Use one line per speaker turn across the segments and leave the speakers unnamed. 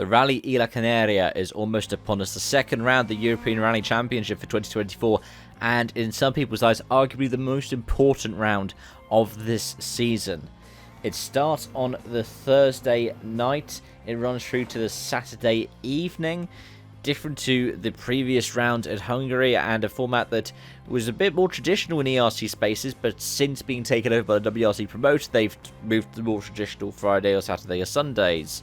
The Rally Islas Canarias is almost upon us. The second round, the European Rally Championship for 2024, and in some people's eyes, arguably the most important round of this season. It starts on the Thursday night. It runs through to the Saturday evening. Different to the previous round at Hungary, and a format that was a bit more traditional in ERC spaces, but since being taken over by the WRC promoter, they've moved to more traditional Friday or Saturday or Sundays.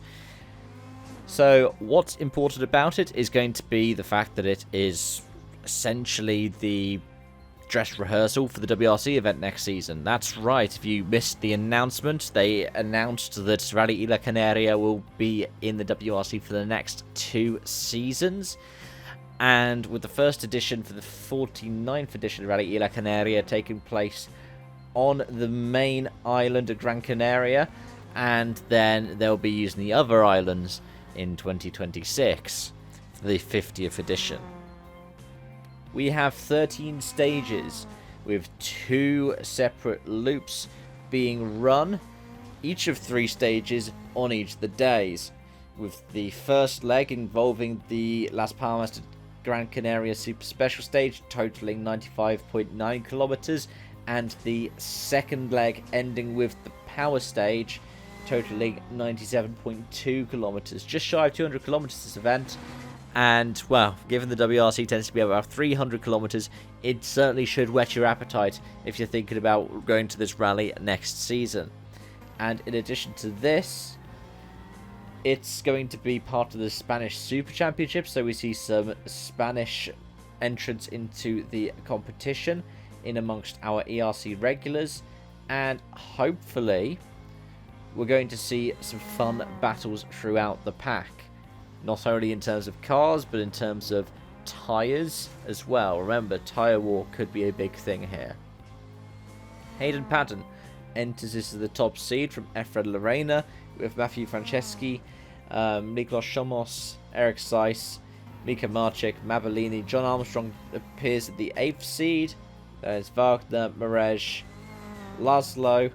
So what's important about it is going to be the fact that it is essentially the dress rehearsal for the WRC event next season. That's right, if you missed the announcement, they announced that Rally Islas Canarias will be in the WRC for the next 2 seasons. And with the first edition for the 49th edition of Rally Islas Canarias taking place on the main island of Gran Canaria, and then they'll be using the other islands in 2026 for the 50th edition. We have 13 stages with 2 separate loops being run, each of 3 stages on each of the days, with the first leg involving the Las Palmas to Gran Canaria Super Special Stage totaling 95.9 kilometers, and the second leg ending with the Power Stage totaling 97.2 kilometers, just shy of 200 kilometers this event. And, well, given the WRC tends to be about 300 kilometers, it certainly should whet your appetite if you're thinking about going to this rally next season. And in addition to this, it's going to be part of the Spanish Super Championship, so we see some Spanish entrants into the competition in amongst our ERC regulars, and hopefully we're going to see some fun battles throughout the pack. Not only in terms of cars, but in terms of tyres as well. Remember, tyre war could be a big thing here. Hayden Paddon enters this as the top seed from Efred Lorena, with Matthew Franceschi, Niklas Shomos, Eric Seiss, Mika Marchik, Mavellini. John Armstrong appears at the 8th seed. There's Wagner, Marej, Laszlo.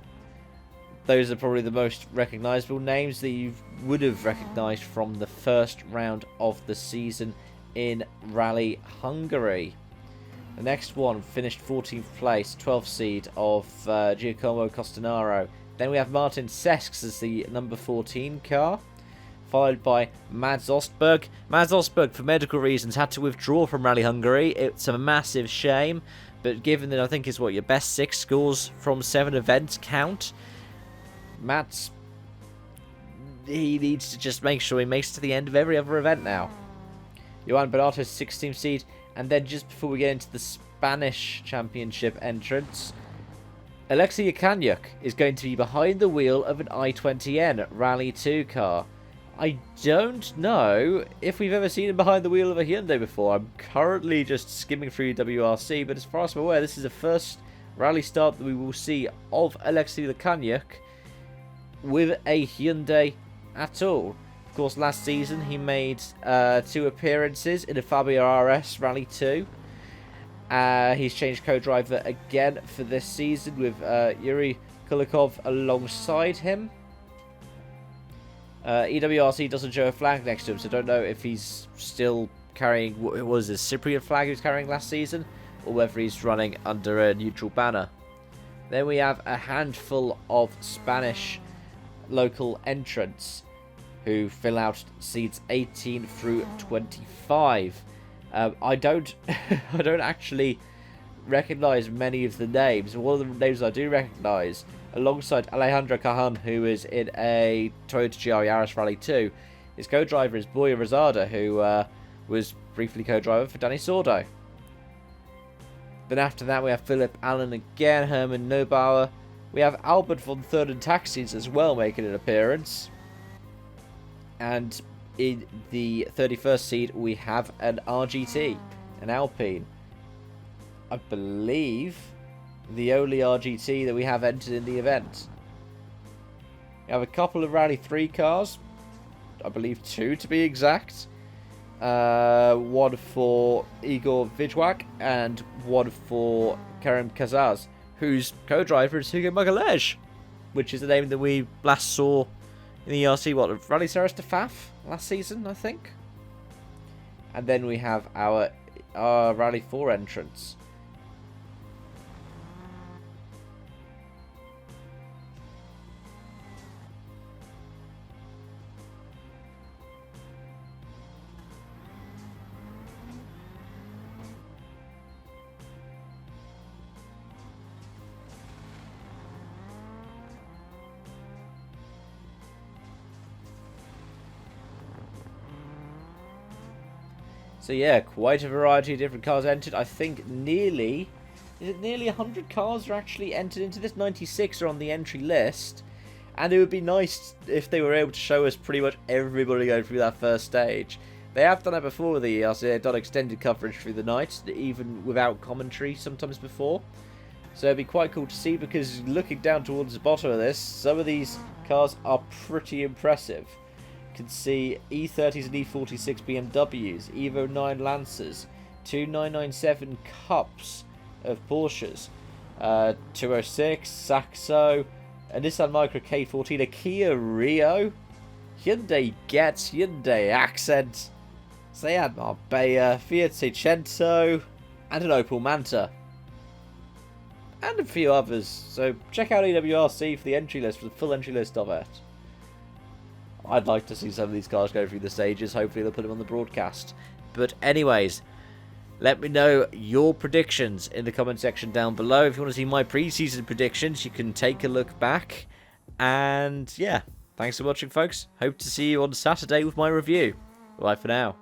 Those are probably the most recognisable names that you would have recognised from the first round of the season in Rally Hungary. The next one finished 14th place, 12th seed of Giacomo Costanaro. Then we have Martin Sesks as the number 14 car, followed by Mads Ostberg. Mads Ostberg, for medical reasons, had to withdraw from Rally Hungary. It's a massive shame, but given that I think it's your best 6 scores from 7 events count, Matt's, he needs to just make sure he makes it to the end of every other event now. Johan Bernato's 16th seed, and then just before we get into the Spanish Championship entrance, Alexei Yakanyuk is going to be behind the wheel of an i20N Rally 2 car. I don't know if we've ever seen him behind the wheel of a Hyundai before. I'm currently just skimming through WRC, but as far as I'm aware, this is the first rally start that we will see of Alexei Yakanyuk with a Hyundai at all. Of course, last season he made 2 appearances in a Fabia RS Rally 2. He's changed co-driver again for this season with Yuri Kulikov alongside him. EWRC doesn't show a flag next to him, so I don't know if he's still carrying, what was his Cypriot flag he was carrying last season, or whether he's running under a neutral banner. Then we have a handful of Spanish local entrants who fill out seeds 18 through 25. I don't actually recognise many of the names. One of the names I do recognise, alongside Alejandro Cajon, who is in a Toyota GR Yaris Rally 2, his co-driver is Boya Rosada, who was briefly co-driver for Danny Sordo. Then after that we have Philip Allen again, Herman Neubauer. We have Albert von Thurden Taxis as well making an appearance. And in the 31st seed we have an RGT, an Alpine. I believe the only RGT that we have entered in the event. We have a couple of Rally 3 cars. I believe 2 to be exact. One for Igor Vidwak and one for Karim Kazaz, whose co-driver is Hugo Magalhaes, which is the name that we last saw In the ERC, what, Rally Ceres to Faf last season, I think? And then we have our Rally 4 entrance. So yeah, quite a variety of different cars entered. I think nearly 100 cars are actually entered into this. 96 are on the entry list. And it would be nice if they were able to show us pretty much everybody going through that first stage. They have done it before with the ERC. They've done extended coverage through the night, even without commentary sometimes before. So it'd be quite cool to see, because looking down towards the bottom of this, some of these cars are pretty impressive. Can see E30s and E46 BMWs, Evo 9 Lancers, two 997 Cups of Porsches, 206 Saxo, a Nissan Micra K14, a Kia Rio, Hyundai Getz, Hyundai Accent, Seat Marbella, Fiat Seicento, and an Opel Manta. And a few others, so check out EWRC for the entry list, for the full entry list of it. I'd like to see some of these cars go through the stages. Hopefully they'll put them on the broadcast. But anyways, let me know your predictions in the comment section down below. If you want to see my pre-season predictions, you can take a look back. And yeah, thanks for watching, folks. Hope to see you on Saturday with my review. Bye for now.